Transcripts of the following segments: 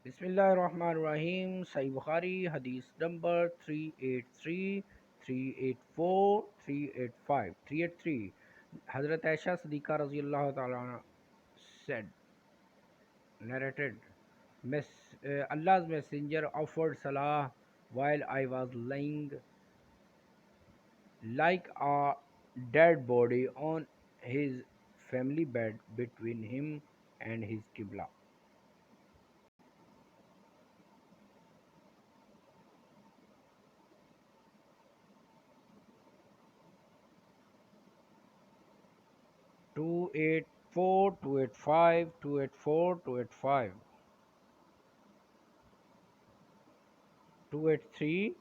बिस्मिल्लाहिर्रहमानिर्रहीम। सही बुखारी हदीस नंबर 383, 384, 385, 383। हज़रत आयशा सिद्दीक़ा रज़ी अल्लाह ताला अन्हा said, narrated, Allah's messenger offered salah while I was lying like a dead body on his family bed between him and his qibla. 284, 285, 284, 285, 283,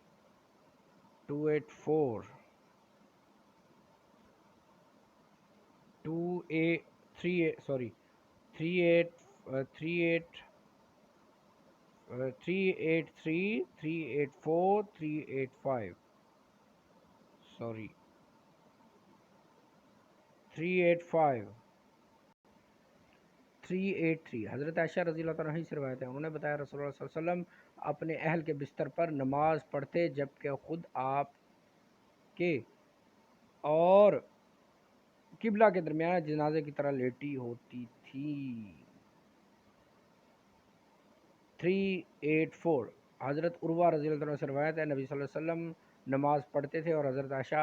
284, 28, 38, sorry, 38, 38, 383, 384, 385, sorry, 385, 383। हज़रत आयशा रज़ी अल्लाह तआला अन्हा से रिवायत है, उन्होंने बताया रसूलुल्लाह सल्लल्लाहु अलैहि वसल्लम अपने अहल के बिस्तर पर नमाज पढ़ते जबकि खुद आपके और किबला के दरमियान जनाजे की तरह लेटी होती थी। 384। हज़रत उर्वा रज़ी अल्लाह तआला अन्हु से रिवायत है, नबी सल्लल्लाहु अलैहि वसल्लम नमाज पढ़ते थे और हज़रत आयशा